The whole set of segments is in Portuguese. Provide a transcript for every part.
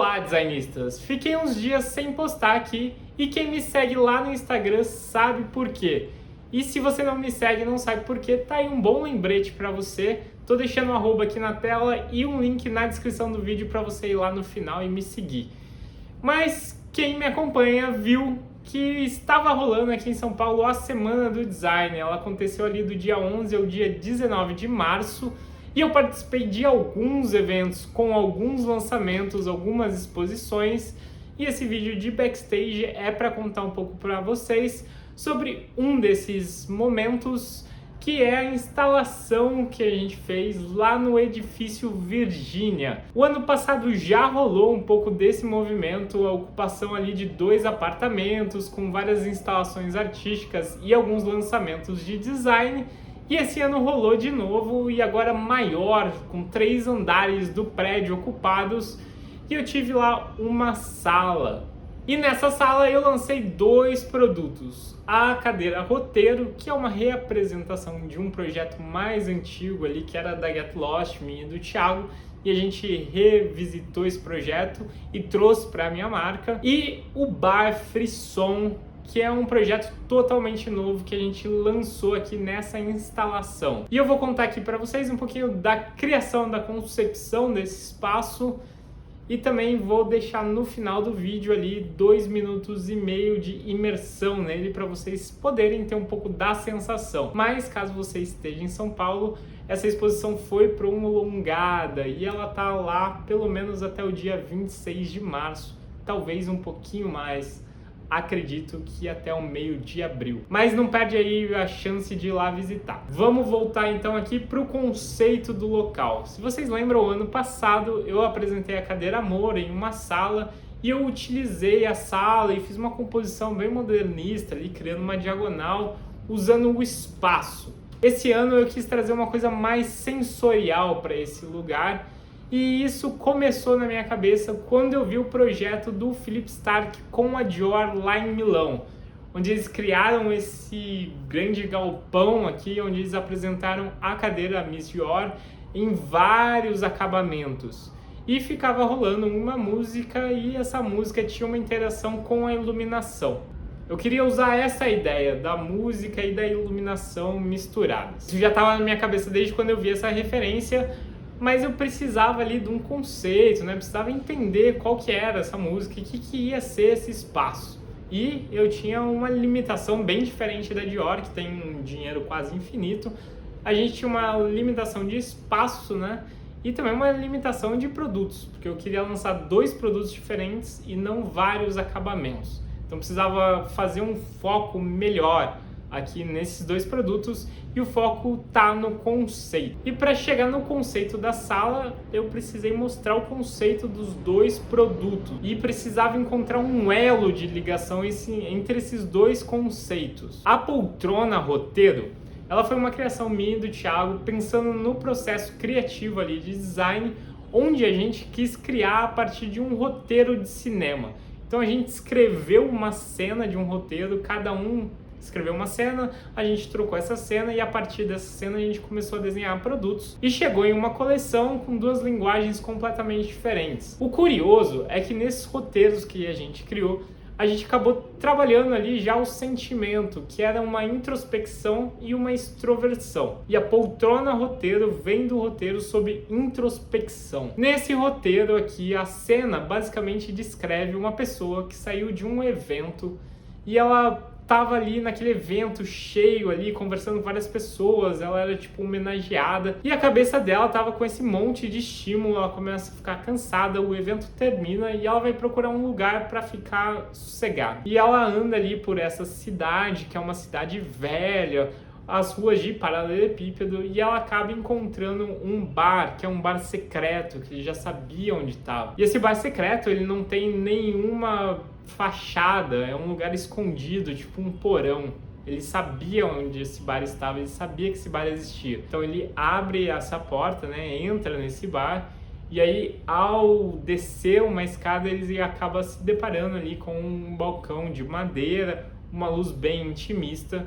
Olá, designistas! Fiquei uns dias sem postar aqui e quem me segue lá no Instagram sabe por quê. E se você não me segue e não sabe por quê, tá aí um bom lembrete para você. Tô deixando o arroba aqui na tela e um link na descrição do vídeo para você ir lá no final e me seguir. Mas quem me acompanha viu que estava rolando aqui em São Paulo a Semana do Design. Ela aconteceu ali do dia 11 ao dia 19 de março. E eu participei de alguns eventos com alguns lançamentos, algumas exposições. E esse vídeo de backstage é para contar um pouco para vocês sobre um desses momentos, que é a instalação que a gente fez lá no edifício Virgínia. O ano passado já rolou um pouco desse movimento, a ocupação ali de 2 apartamentos com várias instalações artísticas e alguns lançamentos de design. E esse ano rolou de novo e agora maior, com 3 andares do prédio ocupados, e eu tive lá uma sala. E nessa sala eu lancei 2 produtos. A cadeira roteiro, que é uma reapresentação de um projeto mais antigo ali, que era da Get Lost, minha e do Thiago, e a gente revisitou esse projeto e trouxe para a minha marca. E o Bar Frisson, que é um projeto totalmente novo que a gente lançou aqui nessa instalação. E eu vou contar aqui para vocês um pouquinho da criação, da concepção desse espaço, e também vou deixar no final do vídeo ali 2 minutos e meio de imersão nele para vocês poderem ter um pouco da sensação. Mas caso você esteja em São Paulo, essa exposição foi prolongada e ela tá lá pelo menos até o dia 26 de março, talvez um pouquinho mais. Acredito que até o meio de abril. Mas não perde aí a chance de ir lá visitar. Vamos voltar então aqui para o conceito do local. Se vocês lembram, ano passado eu apresentei a cadeira Amor em uma sala e eu utilizei a sala e fiz uma composição bem modernista ali, criando uma diagonal, usando o espaço. Esse ano eu quis trazer uma coisa mais sensorial para esse lugar. E isso começou na minha cabeça quando eu vi o projeto do Philippe Starck com a Dior lá em Milão, onde eles criaram esse grande galpão aqui, onde eles apresentaram a cadeira Miss Dior em vários acabamentos. E ficava rolando uma música e essa música tinha uma interação com a iluminação. Eu queria usar essa ideia da música e da iluminação misturadas. Isso já estava na minha cabeça desde quando eu vi essa referência, mas eu precisava ali de um conceito, né? Precisava entender qual que era essa música e o que ia ser esse espaço. E eu tinha uma limitação bem diferente da Dior, que tem um dinheiro quase infinito. A gente tinha uma limitação de espaço, né? E também uma limitação de produtos, porque eu queria lançar 2 produtos diferentes e não vários acabamentos. Então precisava fazer um foco melhor aqui nesses 2 produtos, e o foco tá no conceito. E para chegar no conceito da sala, eu precisei mostrar o conceito dos 2 produtos e precisava encontrar um elo de ligação entre esses 2 conceitos. A poltrona roteiro, ela foi uma criação minha e do Thiago, pensando no processo criativo ali de design, onde a gente quis criar a partir de um roteiro de cinema. Então a gente escreveu uma cena de um roteiro, cada um escreveu uma cena, a gente trocou essa cena e a partir dessa cena a gente começou a desenhar produtos e chegou em uma coleção com 2 linguagens completamente diferentes. O curioso é que nesses roteiros que a gente criou, a gente acabou trabalhando ali já o sentimento, que era uma introspecção e uma extroversão. E a poltrona roteiro vem do roteiro sobre introspecção. Nesse roteiro aqui, a cena basicamente descreve uma pessoa que saiu de um evento e ela tava ali naquele evento cheio ali, conversando com várias pessoas, ela era tipo homenageada, e a cabeça dela tava com esse monte de estímulo, ela começa a ficar cansada, o evento termina e ela vai procurar um lugar para ficar sossegada. E ela anda ali por essa cidade, que é uma cidade velha, as ruas de paralelepípedo, e ela acaba encontrando um bar, que é um bar secreto, que ele já sabia onde estava. E esse bar secreto, ele não tem nenhuma fachada, é um lugar escondido, tipo um porão. Ele sabia onde esse bar estava, ele sabia que esse bar existia. Então ele abre essa porta, né, entra nesse bar, e aí ao descer uma escada, ele acaba se deparando ali com um balcão de madeira, uma luz bem intimista.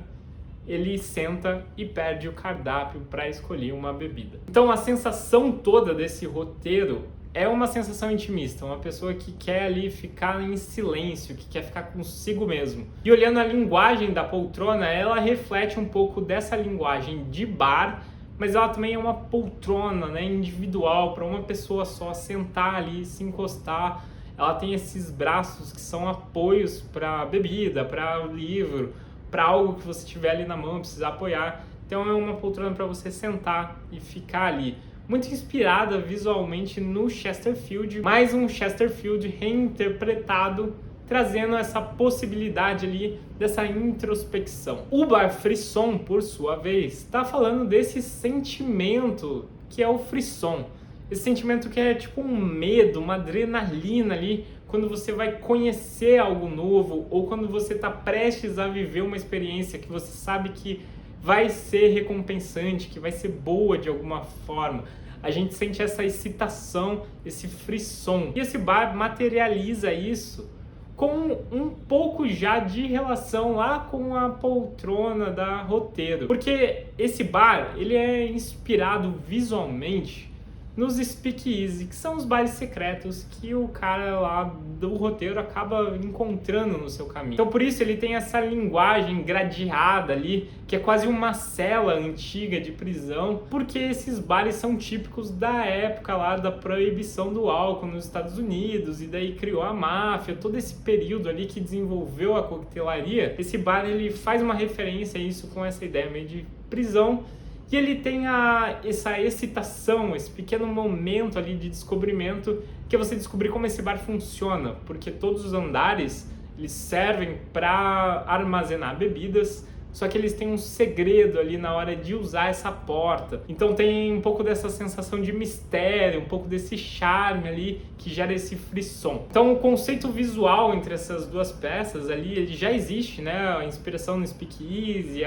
Ele senta e perde o cardápio para escolher uma bebida. Então a sensação toda desse roteiro é uma sensação intimista, uma pessoa que quer ali ficar em silêncio, que quer ficar consigo mesmo. E olhando a linguagem da poltrona, ela reflete um pouco dessa linguagem de bar, mas ela também é uma poltrona, né, individual, para uma pessoa só sentar ali, se encostar. Ela tem esses braços que são apoios para bebida, para livro, para algo que você tiver ali na mão, precisar apoiar. Então é uma poltrona para você sentar e ficar ali. Muito inspirada visualmente no Chesterfield, mais um Chesterfield reinterpretado, trazendo essa possibilidade ali dessa introspecção. O bar frisson, por sua vez, está falando desse sentimento que é o frisson. Esse sentimento que é tipo um medo, uma adrenalina ali, quando você vai conhecer algo novo ou quando você está prestes a viver uma experiência que você sabe que vai ser recompensante, que vai ser boa de alguma forma. A gente sente essa excitação, esse frisson. E esse bar materializa isso com um pouco já de relação lá com a poltrona da Roteiro. Porque esse bar, ele é inspirado visualmente nos speakeasy, que são os bares secretos que o cara lá do Roteiro acaba encontrando no seu caminho. Então por isso ele tem essa linguagem gradeada ali, que é quase uma cela antiga de prisão, porque esses bares são típicos da época lá da proibição do álcool nos Estados Unidos, e daí criou a máfia, todo esse período ali que desenvolveu a coquetelaria. Esse bar ele faz uma referência a isso com essa ideia meio de prisão. E ele tem essa excitação, esse pequeno momento ali de descobrimento, que é você descobrir como esse bar funciona, porque todos os andares eles servem para armazenar bebidas, só que eles têm um segredo ali na hora de usar essa porta. Então tem um pouco dessa sensação de mistério, um pouco desse charme ali que gera esse frisson. Então o conceito visual entre essas duas peças ali, ele já existe, né? A inspiração no speakeasy,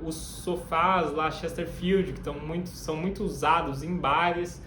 os sofás lá Chesterfield, que são muito usados em bares,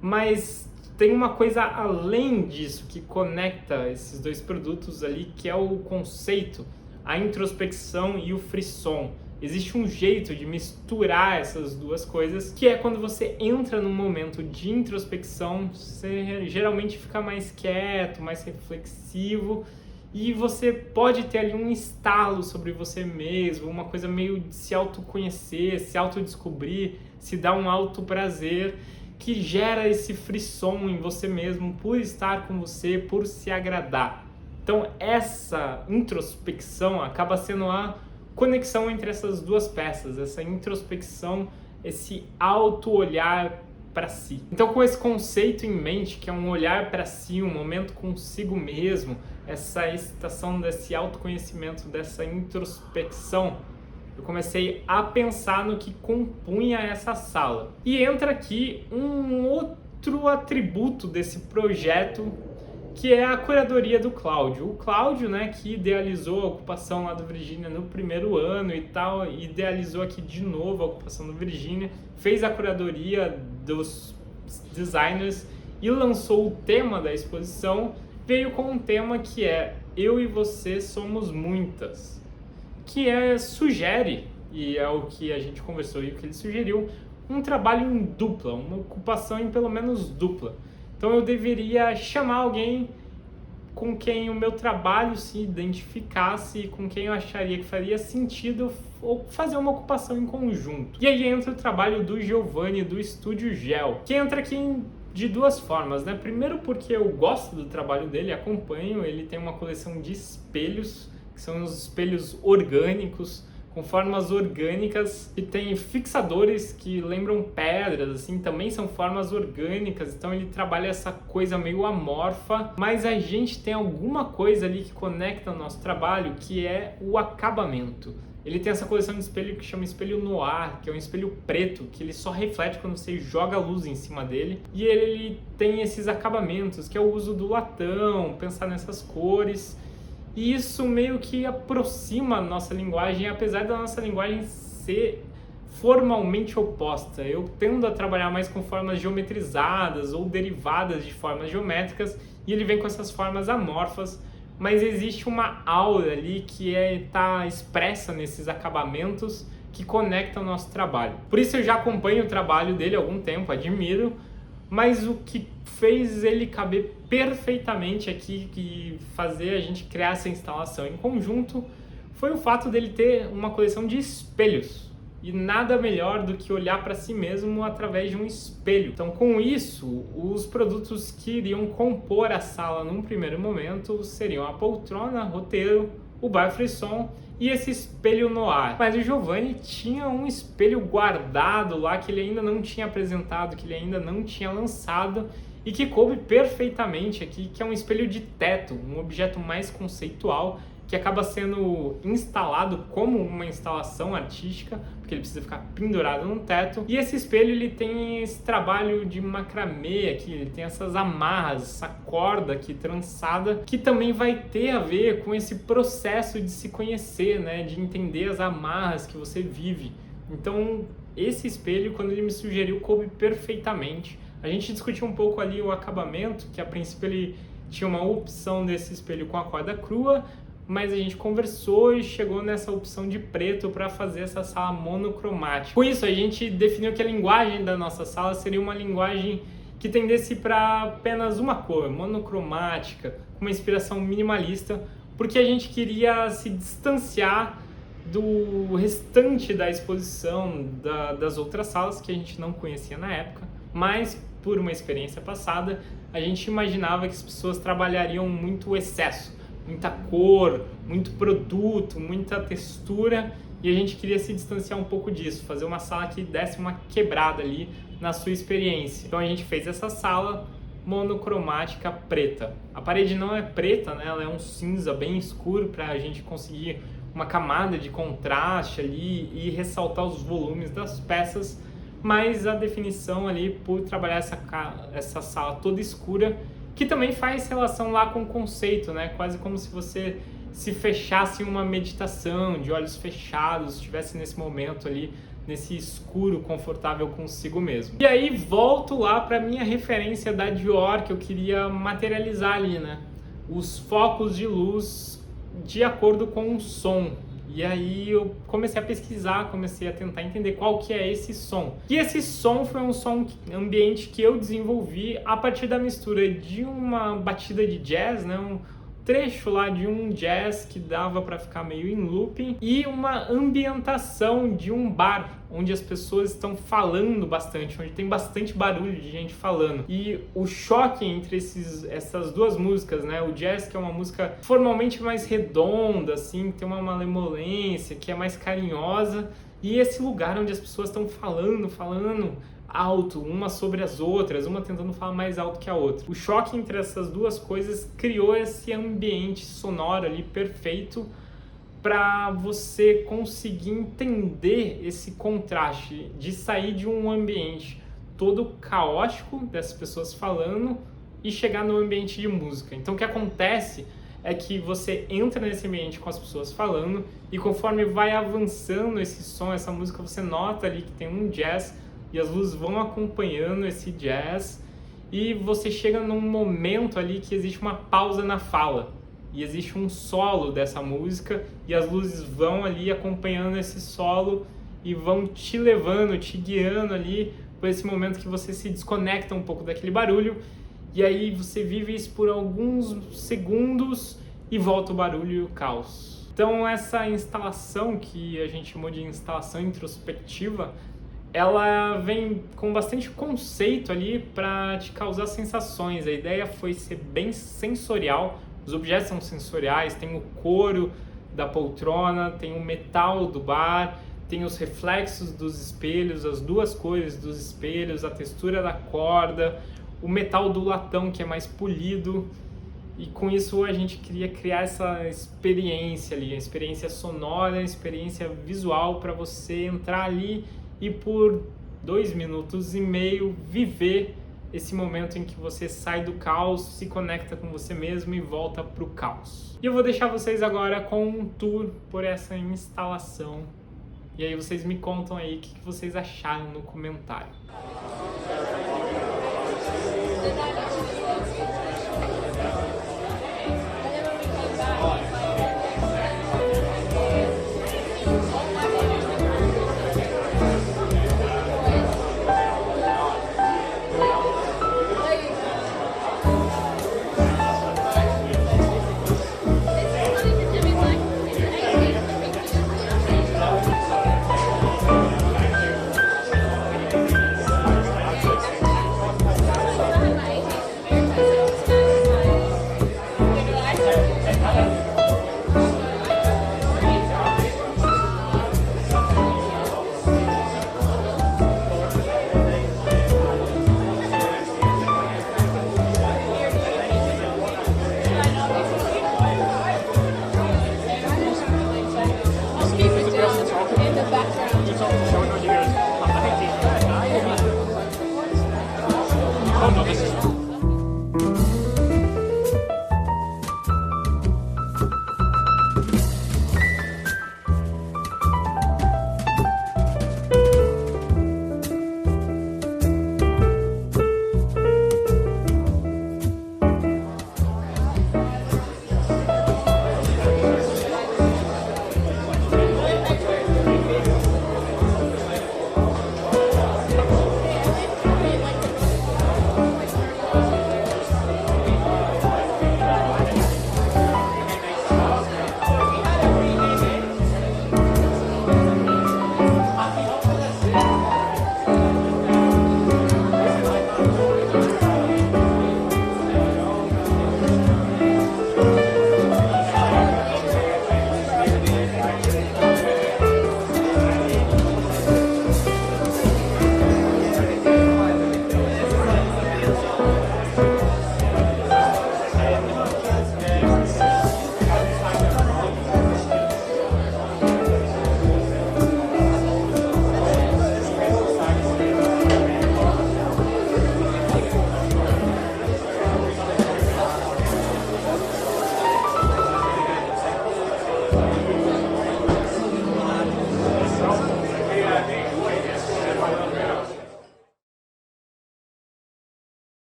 mas tem uma coisa além disso que conecta esses dois produtos ali, que é o conceito, a introspecção e o frisson. Existe um jeito de misturar essas duas coisas, que é quando você entra num momento de introspecção, você geralmente fica mais quieto, mais reflexivo, e você pode ter ali um estalo sobre você mesmo, uma coisa meio de se autoconhecer, se autodescobrir, se dar um auto prazer, que gera esse frisson em você mesmo, por estar com você, por se agradar. Então essa introspecção acaba sendo a conexão entre essas duas peças, essa introspecção, esse auto-olhar para si. Então com esse conceito em mente, que é um olhar para si, um momento consigo mesmo, essa excitação desse autoconhecimento, dessa introspecção, eu comecei a pensar no que compunha essa sala. E entra aqui um outro atributo desse projeto, que é a curadoria do Cláudio. O Cláudio, né, que idealizou a ocupação lá do Virgínia no primeiro ano e tal, idealizou aqui de novo a ocupação do Virgínia, fez a curadoria dos designers e lançou o tema da exposição, veio com um tema que é Eu e Você Somos Muitas, que sugere, e é o que a gente conversou e o que ele sugeriu, um trabalho em dupla, uma ocupação em pelo menos dupla. Então eu deveria chamar alguém com quem o meu trabalho se identificasse, com quem eu acharia que faria sentido ou fazer uma ocupação em conjunto. E aí entra o trabalho do Giovanni do Estúdio Gel, que entra aqui de duas formas, né? Primeiro porque eu gosto do trabalho dele, acompanho, ele tem uma coleção de espelhos, que são os espelhos orgânicos, com formas orgânicas, e tem fixadores que lembram pedras, assim, também são formas orgânicas, então ele trabalha essa coisa meio amorfa, mas a gente tem alguma coisa ali que conecta o nosso trabalho, que é o acabamento. Ele tem essa coleção de espelho que chama espelho noir, que é um espelho preto, que ele só reflete quando você joga a luz em cima dele, e ele tem esses acabamentos, que é o uso do latão, pensar nessas cores. E isso meio que aproxima a nossa linguagem, apesar da nossa linguagem ser formalmente oposta. Eu tendo a trabalhar mais com formas geometrizadas ou derivadas de formas geométricas, e ele vem com essas formas amorfas, mas existe uma aura ali que está expressa nesses acabamentos que conecta o nosso trabalho. Por isso eu já acompanho o trabalho dele há algum tempo, admiro, mas o que fez ele caber perfeitamente aqui e fazer a gente criar essa instalação em conjunto foi o fato dele ter uma coleção de espelhos. E nada melhor do que olhar para si mesmo através de um espelho. Então, com isso, os produtos que iriam compor a sala num primeiro momento seriam a poltrona, roteiro, o bar frisson e esse espelho no ar. Mas o Giovanni tinha um espelho guardado lá que ele ainda não tinha apresentado, que ele ainda não tinha lançado e que coube perfeitamente aqui, que é um espelho de teto, um objeto mais conceitual que acaba sendo instalado como uma instalação artística, porque ele precisa ficar pendurado no teto. E esse espelho ele tem esse trabalho de macramê aqui, ele tem essas amarras, essa corda aqui trançada, que também vai ter a ver com esse processo de se conhecer, né, de entender as amarras que você vive. Então, esse espelho, quando ele me sugeriu, coube perfeitamente. A gente discutiu um pouco ali o acabamento, que a princípio ele tinha uma opção desse espelho com a corda crua, mas a gente conversou e chegou nessa opção de preto para fazer essa sala monocromática. Com isso, a gente definiu que a linguagem da nossa sala seria uma linguagem que tendesse para apenas uma cor, monocromática, com uma inspiração minimalista, porque a gente queria se distanciar do restante da exposição das outras salas que a gente não conhecia na época, mas por uma experiência passada, a gente imaginava que as pessoas trabalhariam muito o excesso, muita cor, muito produto, muita textura, e a gente queria se distanciar um pouco disso, fazer uma sala que desse uma quebrada ali na sua experiência. Então a gente fez essa sala monocromática preta. A parede não é preta, né? Ela é um cinza bem escuro para a gente conseguir uma camada de contraste ali e ressaltar os volumes das peças, mas a definição ali por trabalhar essa sala toda escura, que também faz relação lá com o conceito, né? Quase como se você se fechasse em uma meditação, de olhos fechados, estivesse nesse momento ali, nesse escuro confortável consigo mesmo. E aí volto lá para minha referência da Dior, que eu queria materializar ali, né? Os focos de luz de acordo com o som. E aí eu comecei a pesquisar, comecei a tentar entender qual que é esse som. E esse som foi um som ambiente que eu desenvolvi a partir da mistura de uma batida de jazz, né? Um trecho lá de um jazz que dava para ficar meio em looping e uma ambientação de um bar onde as pessoas estão falando bastante, onde tem bastante barulho de gente falando. E o choque entre essas duas músicas, né? O jazz, que é uma música formalmente mais redonda, assim, tem uma malemolência, que é mais carinhosa, e esse lugar onde as pessoas estão falando alto, uma sobre as outras, uma tentando falar mais alto que a outra. O choque entre essas duas coisas criou esse ambiente sonoro ali perfeito para você conseguir entender esse contraste de sair de um ambiente todo caótico dessas pessoas falando e chegar no ambiente de música. Então o que acontece é que você entra nesse ambiente com as pessoas falando e conforme vai avançando esse som, essa música, você nota ali que tem um jazz e as luzes vão acompanhando esse jazz e você chega num momento ali que existe uma pausa na fala e existe um solo dessa música e as luzes vão ali acompanhando esse solo e vão te levando, te guiando ali por esse momento que você se desconecta um pouco daquele barulho e aí você vive isso por alguns segundos e volta o barulho e o caos. Então essa instalação que a gente chamou de instalação introspectiva, ela vem com bastante conceito ali para te causar sensações. A ideia foi ser bem sensorial, os objetos são sensoriais, tem o couro da poltrona, tem o metal do bar, tem os reflexos dos espelhos, as duas cores dos espelhos, a textura da corda, o metal do latão que é mais polido. E com isso a gente queria criar essa experiência ali, a experiência sonora, a experiência visual para você entrar ali e por 2 minutos e meio viver esse momento em que você sai do caos, se conecta com você mesmo e volta para o caos. E eu vou deixar vocês agora com um tour por essa instalação. E aí vocês me contam aí o que vocês acharam no comentário.